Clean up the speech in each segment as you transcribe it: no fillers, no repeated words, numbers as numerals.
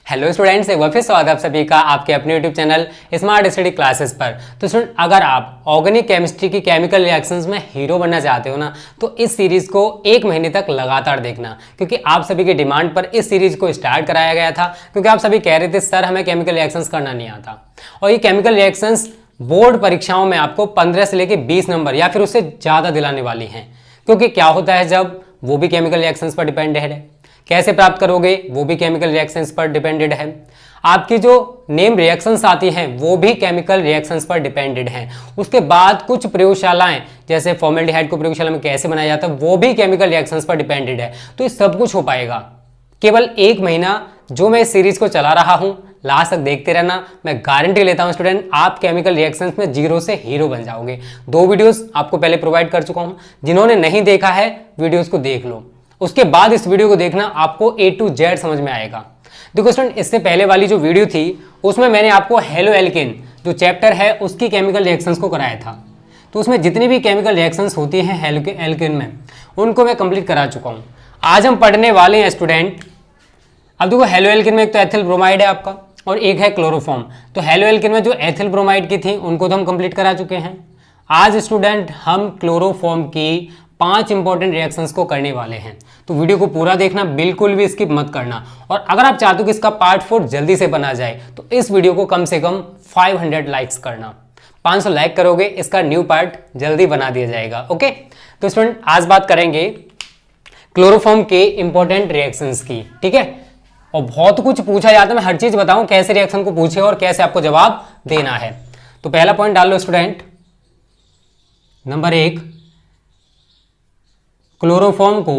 Hello students, एक बार फिर स्वागत है आप सभी का आपके अपने YouTube channel smart study classes पर। तो स्टूडेंट, अगर आप ऑर्गेनिक केमिस्ट्री की केमिकल रिएक्शंस में हीरो बनना चाहते हो ना, तो इस सीरीज को 1 महीने तक लगातार देखना, क्योंकि आप सभी की डिमांड पर इस सीरीज को स्टार्ट कराया गया था। क्योंकि आप सभी कह रहे थे सर हमें केमिकल रिएक्शंस करना नहीं आता, और ये केमिकल रिएक्शंस बोर्ड परीक्षाओं में आपको 15 से लेकर 20 नंबर या फिर उससे ज़्यादा दिलाने वाली हैं। क्योंकि क्या होता है, जब वो भी केमिकल रिएक्शंस पर डिपेंडेड है, कैसे प्राप्त करोगे वो भी केमिकल रिएक्शंस पर डिपेंडेड है, आपकी जो नेम रिएक्शंस आती हैं वो भी केमिकल रिएक्शंस पर डिपेंडेड हैं। उसके बाद कुछ प्रयोगशालाएं, जैसे फॉर्मेल्डिहाइड को प्रयोगशाला में कैसे बनाया जाता है, वो भी केमिकल रिएक्शंस पर डिपेंडेड है। तो ये सब कुछ हो पाएगा केवल 1 महीना जो मैं इस सीरीज को चला रहा हूं। लास्ट तक देखते रहना, मैं गारंटी लेता हूं स्टूडेंट, आप केमिकल रिएक्शंस में जीरो से हीरो बन जाओगे। 2 वीडियोस आपको पहले प्रोवाइड कर चुका हूं, जिन्होंने नहीं देखा है वीडियोस को देख लो, उसके बाद इस वीडियो को देखना, आपको A to Z समझ में आएगा। देखो स्टूडेंट, इससे पहले वाली जो वीडियो थी उसमें मैंने आपको हेलो एल्केन जो चैप्टर है उसकी केमिकल रिएक्शंस को कराया था। तो उसमें जितनी भी केमिकल रिएक्शंस होती हैं हेलो एल्केन में, उनको मैं कंप्लीट करा चुका हूं। आज हम पढ़ने वाले हैं स्टूडेंट, अब देखो हेलो एल्केन में एक तो एथिल ब्रोमाइड है आपका और एक है क्लोरोफॉर्म। तो हेलो एल्केन में जो एथिल ब्रोमाइड की थी उनको तो हम कंप्लीट करा चुके हैं। आज स्टूडेंट हम क्लोरोफॉर्म की 5 इंपॉर्टेंट रिएक्शंस को करने वाले हैं। तो वीडियो को पूरा देखना, बिल्कुल भी स्किप मत करना। और अगर आप चाहते हो कि इसका पार्ट 4 जल्दी से बना जाए तो इस वीडियो को कम से कम 500 लाइक्स करना। 500 लाइक करोगे, इसका न्यू पार्ट जल्दी बना दिया जाएगा। ओके, तो स्टूडेंट आज बात करेंगे क्लोरोफॉर्म के इंपॉर्टेंट रिएक्शंस की, ठीक है। और बहुत कुछ पूछा जाता है, मैं हर चीज बताऊं कैसे रिएक्शन को पूछे और कैसे आपको जवाब देना है। तो पहला पॉइंट डाल लो स्टूडेंट, नंबर 1, क्लोरोफॉर्म को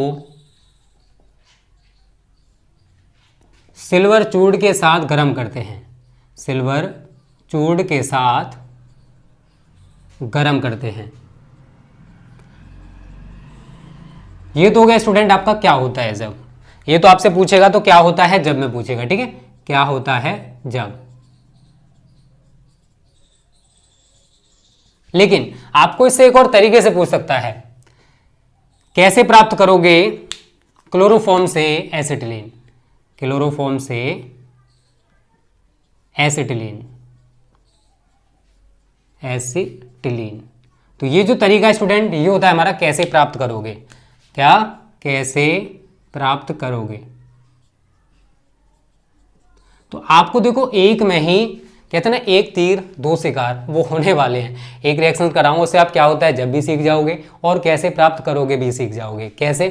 सिल्वर चूर्ण के साथ गर्म करते हैं। सिल्वर चूर्ण के साथ गर्म करते हैं। ये तो हो गया स्टूडेंट आपका क्या होता है जब। ये तो आपसे पूछेगा तो क्या होता है जब में पूछेगा, ठीक है, क्या होता है जब। लेकिन आपको इससे एक और तरीके से पूछ सकता है, कैसे प्राप्त करोगे क्लोरोफॉर्म से एसिटिलीन। क्लोरोफॉर्म से एसिटिलीन, एसिटिलीन। तो ये जो तरीका है स्टूडेंट, ये होता है हमारा कैसे प्राप्त करोगे। क्या, कैसे प्राप्त करोगे। तो आपको देखो एक में ही कहते हैं ना, एक तीर 2 शिकार वो होने वाले हैं। एक रिएक्शन कराऊंगा उससे आप क्या होता है जब भी सीख जाओगे, और कैसे प्राप्त करोगे भी सीख जाओगे। कैसे,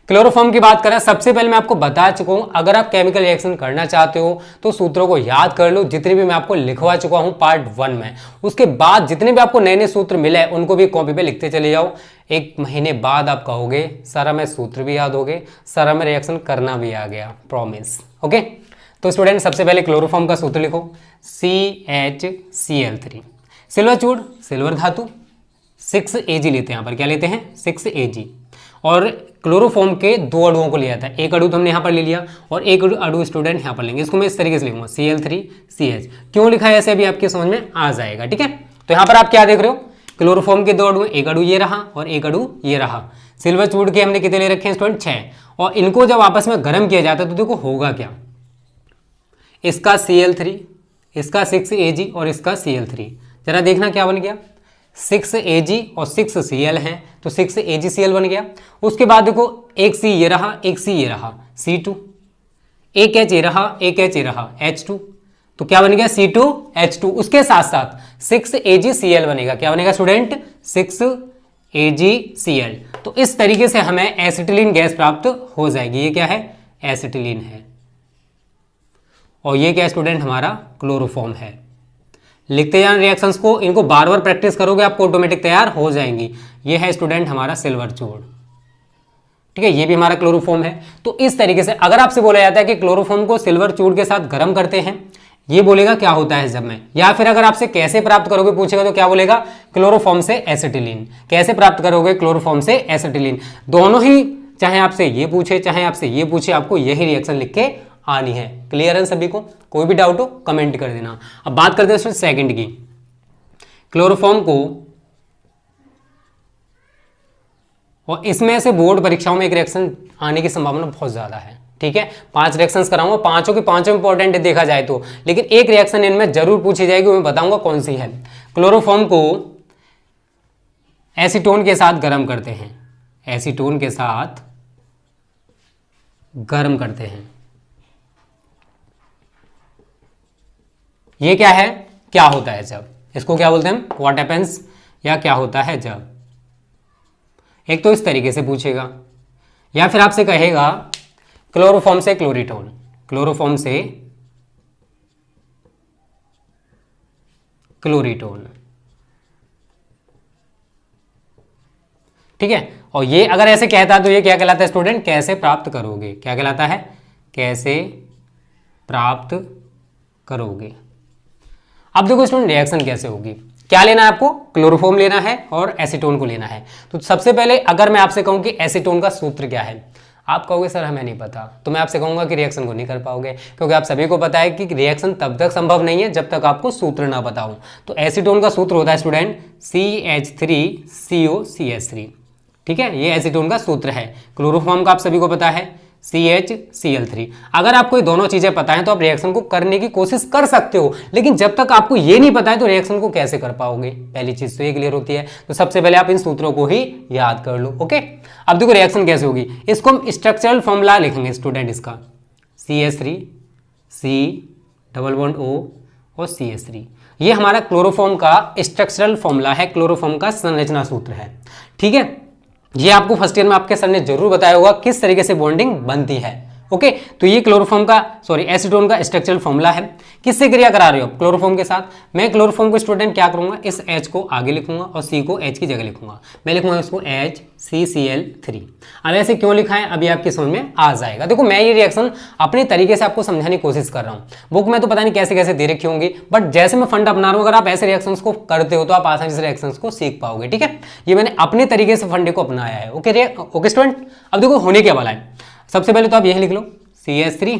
क्लोरोफॉर्म की बात करें, सबसे पहले मैं आपको बता चुका हूं, अगर आप केमिकल रिएक्शन करना चाहते हो तो सूत्रों को याद कर लो, जितने भी मैं आपको लिखवा चुका हूं पार्ट 1 में। उसके बाद जितने भी आपको नए नए सूत्र मिले उनको भी कॉपी पे लिखते चले जाओ। 1 महीने बाद आप कहोगे सर हमें सूत्र भी याद हो गए, सर हमें रिएक्शन करना भी आ गया, प्रॉमिस। ओके, तो स्टूडेंट सबसे पहले क्लोरोफॉर्म का सूत्र लिखो, CHCl3। सिल्वर चूर्ण, सिल्वर धातु, 6 Ag लेते हैं यहाँ पर। क्या लेते हैं, 6 Ag। और क्लोरोफॉर्म के 2 अणुओं को लिया था, एक अणु तो हमने यहाँ पर ले लिया और एक अणु स्टूडेंट यहाँ पर लेंगे। इसको मैं इस तरीके से लिखूंगा Cl3CH। क्यों लिखा है ऐसे अभी आपके समझ में आ जाएगा, ठीक है। तो यहाँ पर आप क्या देख रहे हो, क्लोरोफॉर्म के 2 अणु, एक अणु ये रहा और एक अणु ये रहा। सिल्वर चूर्ण के हमने कितने ले रखे हैं स्टूडेंट, 6। और इनको जब आपस में गर्म किया जाता है तो देखो होगा क्या, इसका Cl3, इसका 6 Ag और इसका Cl3। जरा देखना क्या बन गया, 6 Ag और 6 Cl हैं तो 6 AgCl बन गया। उसके बाद देखो एक C ये रहा, एक C ये रहा, C2, एक H ये रहा, एक H ये रहा, H2। तो क्या बन गया, C2H2। उसके साथ साथ 6 AgCl बनेगा। क्या बनेगा स्टूडेंट, 6 AgCl। तो इस तरीके से हमें एसिटिलीन गैस प्राप्त हो जाएगी। ये क्या है, एसिटिलीन है। और ये क्या स्टूडेंट, हमारा क्लोरोफॉर्म है। लिखते जाना रिएक्शंस को, इनको बार बार प्रैक्टिस करोगे आपको ऑटोमेटिक तैयार हो जाएंगी। ये है स्टूडेंट हमारा सिल्वर चूर्ण, ठीक है, ये भी हमारा क्लोरोफॉर्म है। तो इस तरीके से अगर आपसे बोला जाता है कि क्लोरोफॉर्म को सिल्वर चूर्ण के साथ गर्म करते हैं, ये बोलेगा क्या होता है जब में। या फिर अगर आपसे कैसे प्राप्त करोगे पूछेगा तो क्या बोलेगा, क्लोरोफॉर्म से एसिटिलीन। कैसे प्राप्त करोगे, क्लोरोफॉर्म से एसिटिलीन। दोनों ही, चाहे आपसे ये पूछे चाहे आपसे ये पूछे, आपको यही रिएक्शन लिख के आनी है। क्लियर है सभी को, कोई भी डाउट हो कमेंट कर देना। अब बात करते हैं सेकंड की, क्लोरोफॉर्म को, और इसमें से बोर्ड परीक्षाओं में एक रिएक्शन आने की संभावना बहुत ज्यादा है, ठीक है, 5 रिएक्शंस कराऊंगा, पांचों के पांचों इंपॉर्टेंट है देखा जाए तो, लेकिन एक रिएक्शन इनमें जरूर पूछी जाएगी, मैं बताऊंगा कौन सी है। क्लोरोफॉर्म को एसीटोन के साथ गर्म करते हैं, एसीटोन के साथ गर्म करते हैं। ये क्या है, क्या होता है जब, इसको क्या बोलते हैं, व्हाट हैपेंस, या क्या होता है जब। एक तो इस तरीके से पूछेगा, या फिर आपसे कहेगा क्लोरोफॉर्म से क्लोरीटोन, क्लोरोफॉर्म से क्लोरीटोन, ठीक है। और ये अगर ऐसे कहता है तो ये क्या कहलाता है स्टूडेंट, कैसे प्राप्त करोगे, क्या कहलाता है, कैसे प्राप्त करोगे। अब देखो स्टूडेंट रिएक्शन कैसे होगी, क्या लेना है आपको, क्लोरोफॉर्म लेना है और एसीटोन को लेना है। तो सबसे पहले अगर मैं आपसे कहूं कि एसीटोन का सूत्र क्या है, आप कहोगे सर हमें नहीं पता, तो मैं आपसे कहूंगा कि रिएक्शन को नहीं कर पाओगे, क्योंकि आप सभी को पता है कि रिएक्शन तब तक संभव नहीं है जब तक आपको सूत्र ना बताऊं। तो एसीटोन का सूत्र होता है स्टूडेंट CH3COCH3, ठीक है, ये एसीटोन का सूत्र है। क्लोरोफॉर्म का आप सभी को पता है CHCl3। अगर आपको ये दोनों चीजें पता है तो आप रिएक्शन को करने की कोशिश कर सकते हो, लेकिन जब तक आपको ये नहीं पता है तो रिएक्शन को कैसे कर पाओगे, पहली चीज तो ये क्लियर होती है। तो सबसे पहले आप इन सूत्रों को ही याद कर लो, ओके। अब देखो रिएक्शन कैसे होगी, इसको हम स्ट्रक्चरल फॉर्मूला लिखेंगे स्टूडेंट, इसका CH3 C++O और CH3, ये हमारा क्लोरोफॉर्म का स्ट्रक्चरल फॉर्मूला है, क्लोरोफॉर्म का संरचना सूत्र है, ठीक है। ये आपको फर्स्ट ईयर में आपके सर ने जरूर बताया होगा किस तरीके से बॉन्डिंग बनती है, ओके। तो ये क्लोरोफॉर्म का एसीटोन का स्ट्रक्चरल फॉर्मूला है। किससे क्रिया करा रहे हो, क्लोरोफॉर्म के साथ। मैं क्लोरोफॉर्म को स्टूडेंट क्या करूंगा, इस H को आगे लिखूंगा और C को H की जगह लिखूंगा, मैं लिखूंगा इसको HCCl3। अब ऐसे क्यों लिखा है अभी आपकी समझ में आ जाएगा। देखो मैं ये रिएक्शन अपने तरीके से आपको समझाने की कोशिश कर रहा हूँ, बुक में तो पता नहीं कैसे कैसे दे रखी होंगी, बट जैसे मैं फंड अपना रहा हूँ, अगर आप ऐसे रिएक्शंस को करते हो तो आप आसानी से रिएक्शंस को सीख पाओगे, ठीक है। ये मैंने अपने तरीके से फंडे को अपनाया है, ओके स्टूडेंट। अब देखो होने क्या वाला है, सबसे पहले तो आप यही लिख लो CH3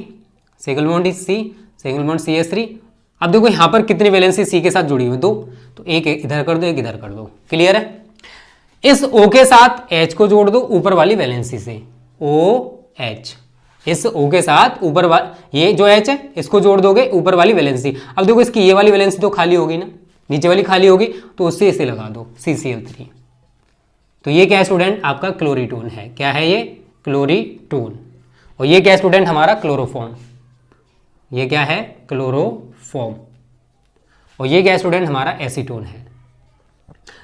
single bond C single bond CH3। अब देखो यहाँ पर कितनी वैलेंसी C के साथ जुड़ी हुई, 2, तो एक इधर कर दो, एक इधर कर दो, क्लियर है। इस O के साथ H को जोड़ दो ऊपर वाली वैलेंसी से, OH, इस O के साथ ऊपर वाली, ये जो H है इसको जोड़ दोगे ऊपर वाली वैलेंसी। अब देखो इसकी ये वाली वैलेंसी तो खाली होगी ना, नीचे वाली खाली होगी, तो उससे इसे लगा दो CCl3। तो ये क्या है स्टूडेंट, आपका क्लोरीटोन है, क्या है ये, क्लोरीटोन। और ये क्या है स्टूडेंट, हमारा क्लोरोफॉर्म, ये क्या है, क्लोरोफॉर्म। और ये क्या है स्टूडेंट, हमारा एसीटोन है।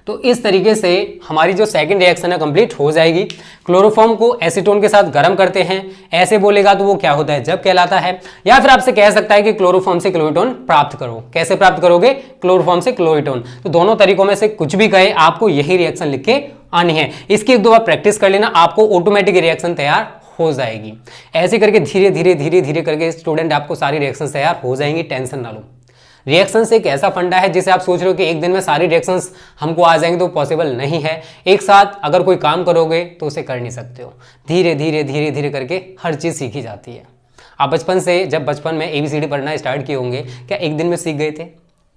तो इस तरीके से हमारी जो सेकंड रिएक्शन है कंप्लीट हो जाएगी। क्लोरोफॉर्म को एसीटोन के साथ गर्म करते हैं, ऐसे बोलेगा तो वो क्या होता है, जब कहलाता है। या फिर आपसे कह सकता है कि क्लोरोफॉर्म से क्लोरीटोन प्राप्त करो, कैसे प्राप्त करोगे, क्लोरोफॉर्म से क्लोरीटोन। तो दोनों तरीकों में से कुछ भी कहे, आपको यही रिएक्शन लिख के आनी है। इसकी एक दो बार प्रैक्टिस कर लेना, आपको ऑटोमेटिक रिएक्शन तैयार हो जाएगी। ऐसे करके धीरे धीरे धीरे धीरे करके स्टूडेंट आपको सारी रिएक्शंस तैयार हो जाएंगी, टेंशन ना लो। रिएक्शंस एक ऐसा फंडा है जिसे आप सोच रहे हो कि एक दिन में सारी रिएक्शंस हमको आ जाएंगे, तो पॉसिबल नहीं है। एक साथ अगर कोई काम करोगे तो उसे कर नहीं सकते हो, धीरे धीरे धीरे धीरे करके हर चीज़ सीखी जाती है। आप बचपन से, जब बचपन में ABCD पढ़ना स्टार्ट किए होंगे, क्या एक दिन में सीख गए थे,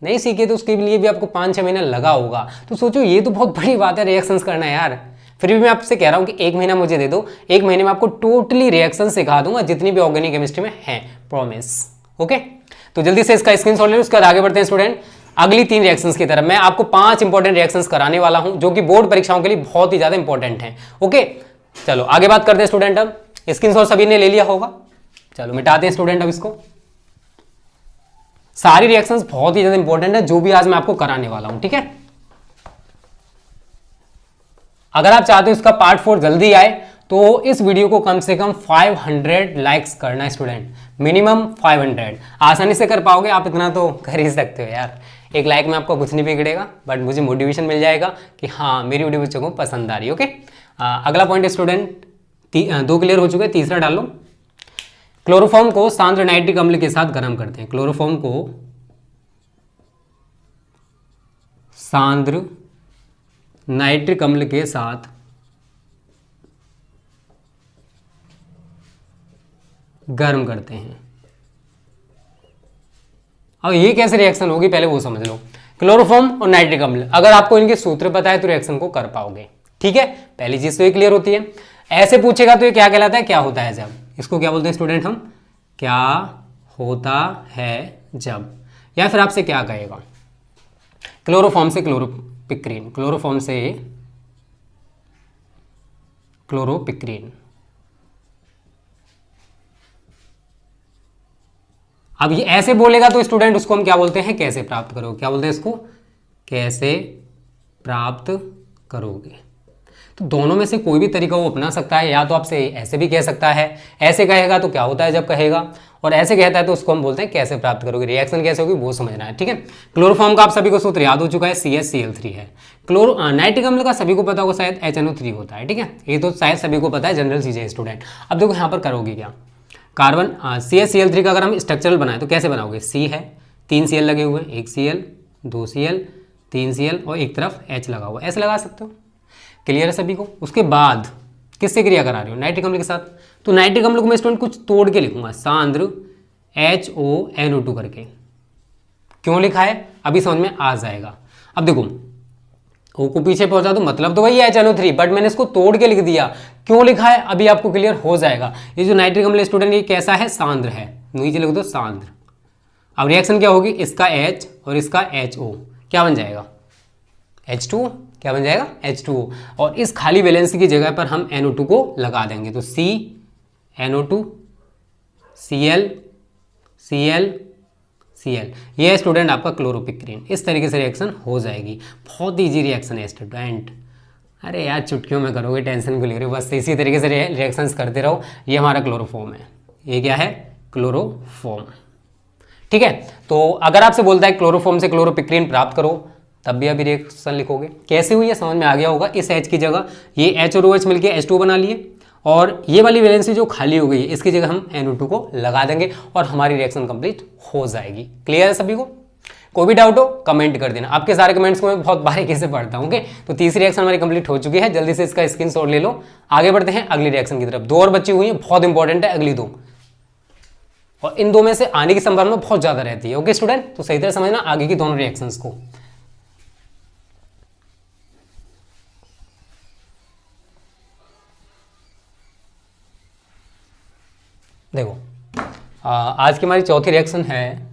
नहीं सीखे, तो उसके लिए भी आपको 5-6 महीना लगा होगा। तो सोचो ये तो बहुत बड़ी बात है रिएक्शंस करना यार। फिर भी मैं आपसे कह रहा हूँ कि 1 महीना मुझे दे दो, 1 महीने में आपको टोटली रिएक्शन सिखा दूंगा जितनी भी ऑर्गेनिक केमिस्ट्री में है, प्रॉमिस, ओके। तो जल्दी से इसका स्क्रीनशॉट ले लो, उसके बाद आगे बढ़ते हैं स्टूडेंट अगली 3 रिएक्शंस की तरफ। मैं आपको 5 इंपॉर्टेंट रिएक्शंस कराने वाला हूं जो कि बोर्ड परीक्षाओं के लिए बहुत ही ज्यादा इंपॉर्टेंट हैं, ओके। चलो आगे बात करते हैं स्टूडेंट। अब स्क्रीनशॉट सभी ने ले लिया होगा, चलो मिटाते हैं स्टूडेंट अब इसको। सारी रिएक्शंस बहुत ही ज्यादा इंपॉर्टेंट है जो भी आज मैं आपको कराने वाला हूं, ठीक है। अगर आप चाहते हो इसका पार्ट 4 जल्दी आए तो इस वीडियो को कम से कम 500 लाइक्स करना है स्टूडेंट, मिनिमम 500। आसानी से कर पाओगे आप, इतना तो कर ही सकते हो यार। एक लाइक में आपको कुछ नहीं बिगड़ेगा, बट मुझे मोटिवेशन मिल जाएगा कि हाँ मेरी वीडियो बच्चों को पसंद आ रही है, ओके। अगला पॉइंट है स्टूडेंट, 2 क्लियर हो चुके हैं, तीसरा डाल लो। क्लोरोफॉर्म को सांद्र नाइट्रिक अम्ल के साथ गर्म करते हैं, क्लोरोफॉर्म को सांद्र नाइट्रिक अम्ल के साथ गर्म करते हैं। अब ये कैसे रिएक्शन होगी पहले वो समझ लो। क्लोरोफॉर्म और नाइट्रिक अम्ल, अगर आपको इनके सूत्र पता है तो रिएक्शन को कर पाओगे, ठीक है। पहली चीज तो ये क्लियर होती है। ऐसे पूछेगा तो ये क्या कहलाता है, क्या होता है जब, इसको क्या बोलते हैं स्टूडेंट हम, क्या होता है जब, या फिर आपसे क्या कहेगा, क्लोरोफॉर्म से क्लोरोपिक्रीन, क्लोरोफॉर्म से क्लोरोपिक्रीन। अब ये ऐसे बोलेगा तो स्टूडेंट उसको हम क्या बोलते हैं, कैसे प्राप्त करोगे, क्या बोलते हैं इसको, कैसे प्राप्त करोगे। तो दोनों में से कोई भी तरीका वो अपना सकता है, या तो आपसे ऐसे भी कह सकता है, ऐसे कहेगा तो क्या होता है जब कहेगा, और ऐसे कहता है तो उसको हम बोलते हैं कैसे प्राप्त करोगे, रिएक्शन कैसे होगी वो समझना है, ठीक है। क्लोरोफॉर्म का आप सभी को सूत्र याद हो चुका है, CH Cl3 है। नाइट्रिक अम्ल का सभी को पता होगा शायद HNO3 होता है, ठीक है, ये तो शायद सभी को पता है, जनरल चीज़ है स्टूडेंट। अब देखो यहाँ पर करोगे क्या, कार्बन CH Cl3 का अगर हम स्ट्रक्चरल बनाए तो कैसे बनाओगे, C है, 3 Cl लगे हुए, 1 Cl 2 Cl 3 Cl और एक तरफ H लगा हुआ, ऐसे लगा सकते हो, क्लियर है सभी को। उसके बाद किससे क्रिया करा रहे हो, नाइट्रिक अम्ल के साथ, तो नाइट्रिक अम्ल को मैं स्टूडेंट कुछ तोड़ के लिखूंगा, सांद्र HONO2 करके। क्यों लिखा है अभी समझ में आ जाएगा। अब देखो O को पीछे पहुंचा तो मतलब तो वही है HNO3, बट मैंने इसको तोड़ के लिख दिया, क्यों लिखा है अभी आपको क्लियर हो जाएगा। ये जो नाइट्रिक अम्ल स्टूडेंट ये कैसा है, सांद्र है, नीचे लिख दो सांद्र। अब रिएक्शन क्या होगी, इसका H और इसका HO क्या बन जाएगा, H2, क्या बन जाएगा H2O, और इस खाली वैलेंसी की जगह पर हम NO2 को लगा देंगे, तो CNO2 Cl Cl Cl, ये है स्टूडेंट आपका क्लोरोपिक्रीन। इस तरीके से रिएक्शन हो जाएगी, बहुत ईजी रिएक्शन है स्टूडेंट। अरे यार चुटकियों में करोगे, टेंशन क्यों ले रहे हो, बस इसी तरीके से रिएक्शंस करते रहो। ये हमारा क्लोरोफॉर्म है, ये क्या है क्लोरोफॉर्म, ठीक है। तो अगर आपसे बोलता है क्लोरोफॉर्म से क्लोरोपिक्रीन प्राप्त करो, तब भी अभी रिएक्शन लिखोगे, कैसे हुई है समझ में आ गया होगा। इस H की जगह ये H और OH मिलकर H2 बना लिए, और ये वाली वैलेंसी जो खाली हो गई है इसकी जगह हम NO2 को लगा देंगे और हमारी रिएक्शन कंप्लीट हो जाएगी। क्लियर है सभी को, कोई भी डाउट हो कमेंट कर देना, आपके सारे कमेंट्स को मैं बहुत बारीकी से पढ़ता हूँ। ओके, तो तीसरी रिएक्शन हमारी कंप्लीट हो चुकी है, जल्दी से इसका स्क्रीनशॉट ले लो। आगे बढ़ते हैं अगली रिएक्शन की तरफ, 2 और बची हुई है, बहुत इंपॉर्टेंट है अगली 2, और इन 2 में से आने की संभावना बहुत ज्यादा रहती है। ओके स्टूडेंट, तो सही तरह समझना आगे की दोनों रिएक्शंस को। देखो आज की हमारी चौथी रिएक्शन है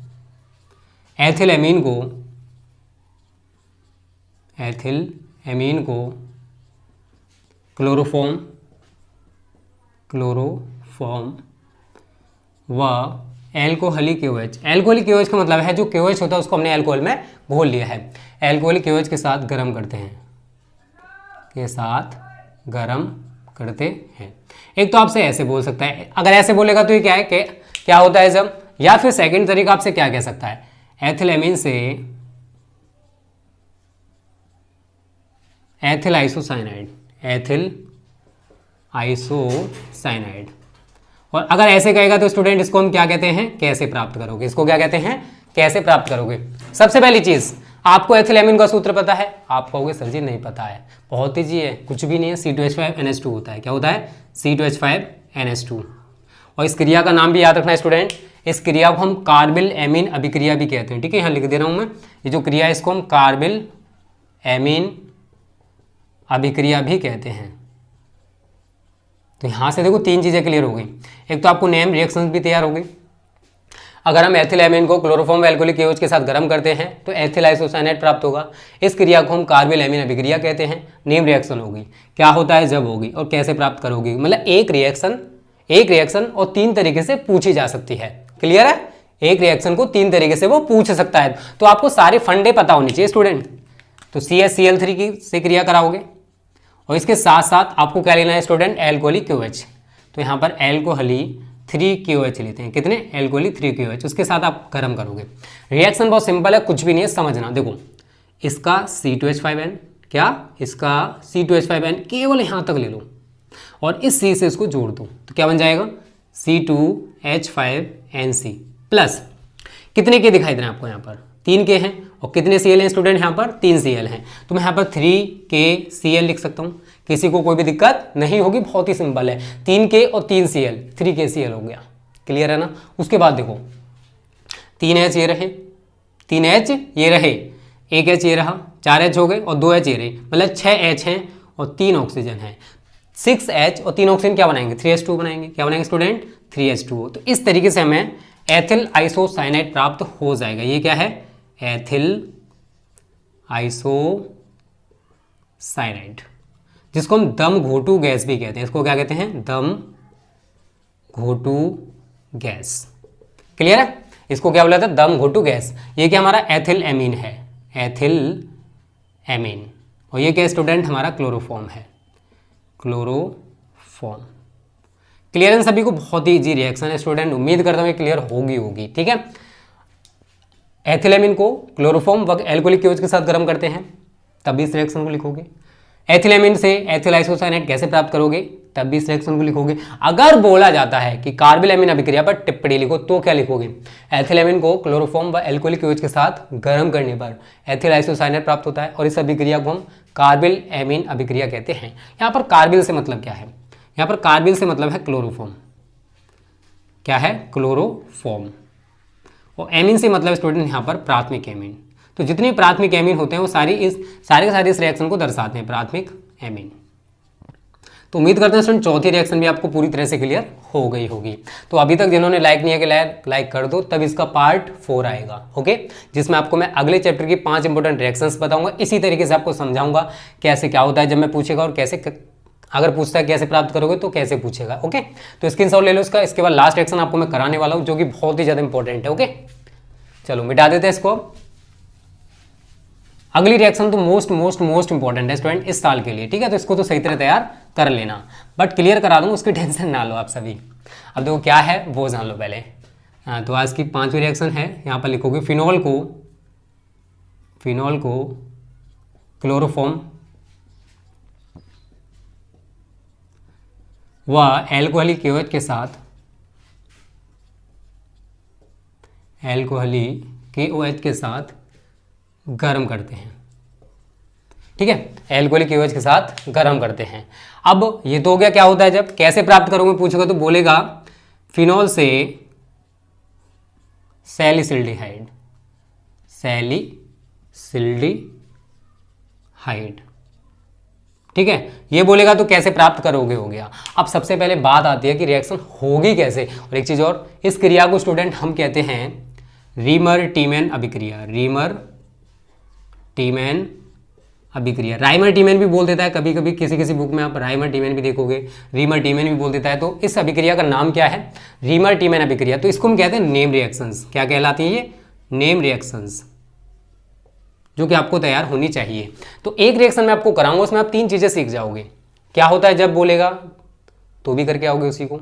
एथिलएमीन को क्लोरोफॉर्म व एल्कोहलिक KOH। एल्कोहलिक KOH का मतलब है जो KOH होता है उसको हमने अल्कोहल में घोल लिया है, एल्कोहलिक KOH के साथ गर्म करते हैं, एक तो आपसे ऐसे बोल सकता है, अगर ऐसे बोलेगा तो ये क्या है कि क्या होता है जब, या फिर सेकंड तरीका आपसे क्या कह सकता है, एथिलएमीन से एथिल आइसोसाइनाइड। और अगर ऐसे कहेगा तो स्टूडेंट इसको हम क्या कहते हैं, कैसे प्राप्त करोगे, इसको क्या कहते हैं कैसे प्राप्त करोगे। सबसे पहली चीज आपको एथिलएमीन का सूत्र पता है, आप कहोगे सर जी नहीं पता है, बहुत ईजी है, कुछ भी नहीं है, C2H5NH2 होता है। क्या होता है, C2H5NH2। और इस क्रिया का नाम भी याद रखना है स्टूडेंट, इस क्रिया को हम कार्बिल एमीन अभिक्रिया भी कहते हैं, ठीक है, यहाँ लिख दे रहा हूँ मैं, ये जो क्रिया है इसको हम कार्बिल एमीन अभिक्रिया भी कहते हैं। तो यहाँ से देखो 3 चीज़ें क्लियर हो गई, एक तो आपको नेम रिएक्शंस भी तैयार हो गई। अगर हम एथिलएमीन को क्लोरोफॉर्म एल्कोहलिक KOH के साथ गर्म करते हैं तो एथिल आइसोसाइनेट प्राप्त होगा, इस क्रिया को हम कार्बिल एमीन अभिक्रिया कहते हैं। नेम रिएक्शन होगी, क्या होता है जब होगी और कैसे प्राप्त करोगी, मतलब एक रिएक्शन और 3 तरीके से पूछी जा सकती है। क्लियर है, एक रिएक्शन को 3 तरीके से वो पूछ सकता है, तो आपको सारे फंडे पता होने चाहिए स्टूडेंट। तो CH Cl3 से क्रिया कराओगे और इसके साथ साथ आपको क्या लेना है स्टूडेंट, एल्कोहलिक KOH। तो यहाँ पर एल्कोहलिक 3 KOH लेते हैं, कितने, एल्कोहलिक 3 KOH, उसके साथ आप गर्म करोगे। रिएक्शन बहुत सिंपल है, कुछ भी नहीं है, समझना। देखो इसका C2H5N, क्या इसका C2H5N केवल यहाँ तक ले लो और इस C से इसको जोड़ दो, तो क्या बन जाएगा C2H5NC प्लस, कितने के दिखाई दे रहे हैं आपको, यहाँ पर 3 के हैं, और कितने Cl हैं स्टूडेंट, यहाँ पर 3 Cl हैं, तो मैं यहाँ पर 3KCl लिख सकता हूँ, किसी को कोई भी दिक्कत नहीं होगी, बहुत ही सिंपल है, 3K और 3Cl 3KCl हो गया। क्लियर है ना। उसके बाद देखो 3H ये रहे, 3H ये रहे, 1H ये रहा, 4H हो गए और 2H ये रहे, मतलब 6H हैं और 3 ऑक्सीजन है। 6H और 3 ऑक्सीजन क्या बनाएंगे, 3H2 बनाएंगे। क्या बनाएंगे स्टूडेंट, 3H2। तो इस तरीके से हमें एथिल आइसोसाइनाइड प्राप्त हो जाएगा। ये क्या है, एथिल आइसोसाइनाइड, जिसको हम दम घोटू गैस भी कहते हैं। इसको क्या कहते हैं, दम घोटू गैस। क्लियर है, इसको क्या बोला था, दम घोटू गैस। ये क्या हमारा एथिल एमीन है, एथिल एमीन। और ये क्या स्टूडेंट, हमारा क्लोरोफॉर्म है, क्लोरोफॉर्म। क्लियर है सभी को, बहुत ही इजी रिएक्शन है स्टूडेंट, उम्मीद करता हूँ ये क्लियर होगी। ठीक है, एथिलेमिन को क्लोरोफॉर्म व एल्कोहलिक क्योज के साथ गर्म करते हैं, तब भी इस रिएक्शन को लिखोगे। एथिलेमिन से एथिल आइसोसाइनाइड कैसे प्राप्त करोगे, तब भी इस रिएक्शन को लिखोगे। अगर बोला जाता है कि कार्बिल एमीन अभिक्रिया पर टिप्पणी लिखो, तो क्या लिखोगे, एथिलेमिन को क्लोरोफॉर्म व एल्कोहलिक क्योज के साथ गर्म करने पर एथिल आइसोसाइनाइड प्राप्त होता है, और इस अभिक्रिया को हम कार्बिल एमीन अभिक्रिया कहते हैं। यहाँ पर कार्बिल से मतलब क्या है, यहाँ पर कार्बिल से मतलब है क्लोरोफॉर्म। क्या है, क्लोरोफॉर्म। और एमीन से मतलब स्टूडेंट यहाँ पर प्राथमिक एमीन। तो जितने प्राथमिक एमीन होते हैं वो सारे के सारे इस रिएक्शन को दर्शाते हैं, प्राथमिक एमीन। तो उम्मीद करते हैं स्टूडेंट चौथी रिएक्शन भी आपको पूरी तरह से क्लियर हो गई होगी। तो अभी तक जिन्होंने लाइक नहीं किया लाइक कर दो, तब इसका पार्ट 4 आएगा, ओके, जिसमें आपको मैं अगले चैप्टर की 5 इंपॉर्टेंट रिएक्शंस बताऊंगा। इसी तरीके से आपको समझाऊंगा कैसे क्या होता है जब मैं पूछेगा, और कैसे अगर पूछता है कैसे प्राप्त करोगे तो कैसे पूछेगा। ओके, तो स्क्रीनशॉट ले लो इसका। इसके बाद लास्ट रिएक्शन आपको मैं कराने वाला हूँ, जो कि बहुत ही ज़्यादा इंपॉर्टेंट है। ओके, चलो मिटा देते हैं इसको। अगली रिएक्शन तो मोस्ट इंपॉर्टेंट है स्टूडेंट इस साल के लिए, ठीक है, तो इसको तो सही तरह तैयार कर लेना, बट क्लियर करा दूंगा, उसकी टेंशन ना लो आप सभी। अब देखो क्या है वो जान लो पहले। हाँ, तो आज की 5वीं रिएक्शन है, यहाँ पर लिखोगे फिनॉल को क्लोरोफॉर्म व एल्कोहलिक क्योज के साथ गर्म करते हैं। ठीक है, एल्कोहलिक क्योज के साथ गर्म करते हैं। अब ये तो हो गया, क्या होता है जब कैसे प्राप्त करोगे पूछोगे तो बोलेगा फिनॉल से सैलिसिल्डिहाइड, ठीक है, ये बोलेगा तो कैसे प्राप्त करोगे हो गया। अब सबसे पहले बात आती है कि रिएक्शन होगी कैसे। और एक चीज और, इस क्रिया को स्टूडेंट हम कहते हैं रीमर-टीमैन अभिक्रिया। राइमर टीमैन भी बोल देता है कभी कभी, किसी बुक में आप राइमर टीमैन भी देखोगे, रीमर टीमैन भी बोल देता है। तो इस अभिक्रिया का नाम क्या है, रीमर टीमैन अभिक्रिया। तो इसको हम कहते हैं नेम रिएक्शंस। क्या कहलाती है ये, नेम रिएक्शंस, जो कि आपको तैयार होनी चाहिए। तो एक रिएक्शन में आपको कराऊंगा, उसमें आप 3 चीजें सीख जाओगे। क्या होता है जब बोलेगा तो भी करके आओगे उसी को,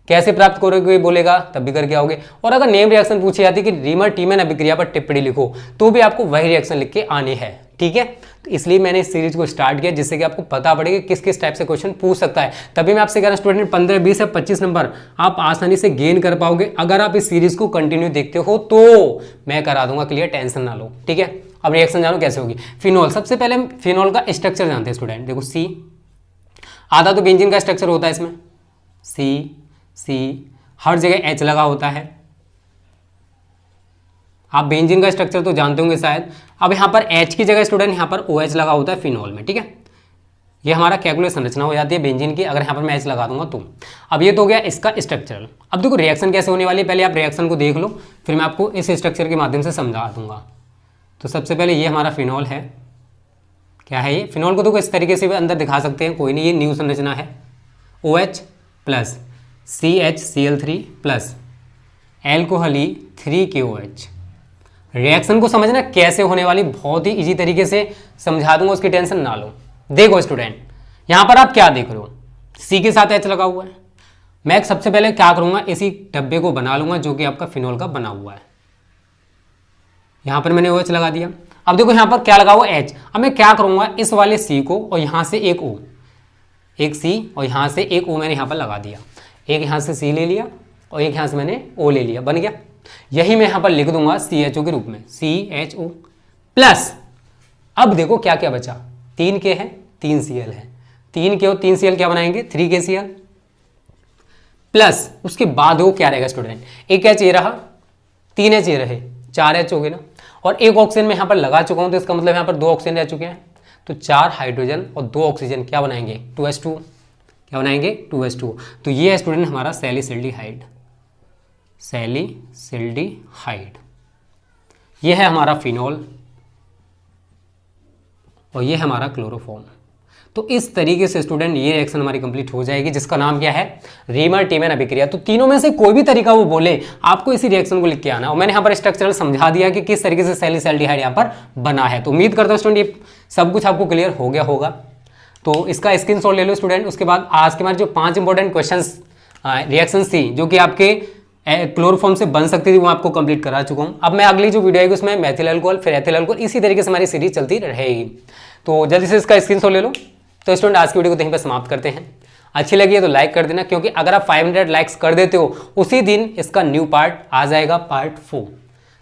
कैसे प्राप्त करोगे बोलेगा तब भी करके आओगे। और अगर नेम रिएक्शन पूछी जाती है कि रीमर टीमैन अभिक्रिया पर टिप्पणी लिखो, तो भी आपको वही रिएक्शन लिख के आनी है। ठीक है, तो इसलिए मैंने इस सीरीज को स्टार्ट किया, जिससे कि आपको पता पड़ेगा किस किस टाइप से क्वेश्चन पूछ सकता है। तभी मैं आपसे कह रहा हूं स्टूडेंट 15, 20 या 25 नंबर आप आसानी से गेन कर पाओगे अगर आप इस सीरीज को कंटिन्यू देखते हो, तो मैं करा दूंगा क्लियर, टेंशन ना लो। ठीक है, अब रिएक्शन जानो कैसे होगी। फिनॉल, सबसे पहले हम फिनॉल का स्ट्रक्चर जानते हैं स्टूडेंट। देखो सी, आधा तो बेंजीन का स्ट्रक्चर होता है इसमें, सी हर जगह H लगा होता है। आप बेंजीन का स्ट्रक्चर तो जानते होंगे शायद। अब यहाँ पर H की जगह स्टूडेंट यहाँ पर OH लगा होता है फिनॉल में। ठीक है, ये हमारा कैलकुलेट संरचना हो जाती है बेंजीन की, अगर यहाँ पर मैं H लगा दूंगा तो। अब ये तो हो गया इसका स्ट्रक्चरल। अब देखो रिएक्शन कैसे होने वाली है, पहले आप रिएक्शन को देख लो, फिर मैं आपको इस स्ट्रक्चर के माध्यम से समझा दूंगा। तो सबसे पहले ये हमारा फिनॉल है। क्या है ये, फिनॉल को तो इस तरीके से भी अंदर दिखा सकते हैं, कोई नहीं, ये न्यू संरचना है। OH प्लस CHCl3 प्लस एल्कोहली 3KOH। रिएक्शन को समझना कैसे होने वाली, बहुत ही इजी तरीके से समझा दूंगा, उसकी टेंशन ना लो। देखो स्टूडेंट, यहाँ पर आप क्या देख रहे हो, C के साथ H लगा हुआ है। मैं सबसे पहले क्या करूँगा, इसी डब्बे को बना लूँगा जो कि आपका फिनॉल का बना हुआ है। यहाँ पर मैंने OH लगा दिया। अब देखो यहाँ पर क्या लगा हुआ H। अब मैं क्या करूँगा, इस वाले C को और यहाँ से एक O, एक C और यहाँ से एक O मैंने यहाँ पर लगा दिया। एक यहाँ से C ले लिया और एक यहाँ से मैंने O ले लिया, बन गया। यही मैं यहाँ पर लिख दूंगा CHO के रूप में, CHO प्लस, अब देखो क्या क्या बचा, 3K है 3Cl है, 3K और 3Cl क्या बनाएंगे, 3KCl प्लस उसके बाद वो क्या रहेगा स्टूडेंट, एक H ये रहा, 3H ये रहे, 4H हो गए ना, और एक ऑक्सीजन में यहाँ पर लगा चुका हूँ, तो इसका मतलब यहाँ पर 2 ऑक्सीजन रह चुके हैं। तो 4 हाइड्रोजन और 2 ऑक्सीजन क्या बनाएंगे, 2H2। क्या बनाएंगे 2H2O। तो ये है स्टूडेंट हमारा सैलिसिल्डिहाइड, सैलिसिल्डिहाइड। ये है हमारा फिनॉल और ये है हमारा क्लोरोफॉर्म। तो इस तरीके से स्टूडेंट ये रिएक्शन हमारी कंप्लीट हो जाएगी, जिसका नाम क्या है, रीमर टीमैन अभिक्रिया। तो तीनों में से कोई भी तरीका वो बोले, आपको इसी रिएक्शन को लिख के आना। और मैंने यहाँ पर स्ट्रक्चरल समझा दिया कि किस तरीके से सैलिसिल्डिहाइड यहाँ पर बना है। तो उम्मीद करता हूँ स्टूडेंट ये सब कुछ आपको क्लियर हो गया होगा। तो इसका स्क्रीनशॉट ले लो स्टूडेंट। उसके बाद आज के हमारे जो 5 इंपॉर्टेंट क्वेश्चन रिएक्शंस थी जो कि आपके क्लोरोफॉर्म से बन सकती थी, वो आपको कंप्लीट करा चुका हूँ। अब मैं अगली जो वीडियो आएगी उसमें मेथिल अल्कोहल, फिर एथिल अल्कोहल, इसी तरीके से हमारी सीरीज चलती रहेगी। तो जल्दी से इसका स्क्रीनशॉट ले लो। तो स्टूडेंट आज की वीडियो को यहीं पर समाप्त करते हैं। अच्छी लगी है तो लाइक कर देना, क्योंकि अगर आप 500 लाइक्स कर देते हो उसी दिन इसका न्यू पार्ट आ जाएगा, पार्ट 4।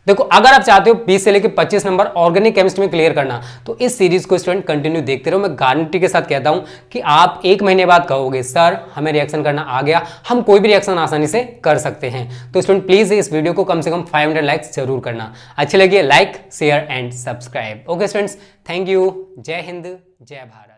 देखो अगर आप चाहते हो 20 से लेकर 25 नंबर ऑर्गेनिक केमिस्ट्री में क्लियर करना, तो इस सीरीज को स्टूडेंट कंटिन्यू देखते रहो। मैं गारंटी के साथ कहता हूं कि आप 1 महीने बाद कहोगे सर हमें रिएक्शन करना आ गया, हम कोई भी रिएक्शन आसानी से कर सकते हैं। तो स्टूडेंट प्लीज इस वीडियो को कम से कम 500 लाइक्स जरूर करना। अच्छी लगी like share and subscribe. Okay students, thank you. जय हिंद, जय भारत।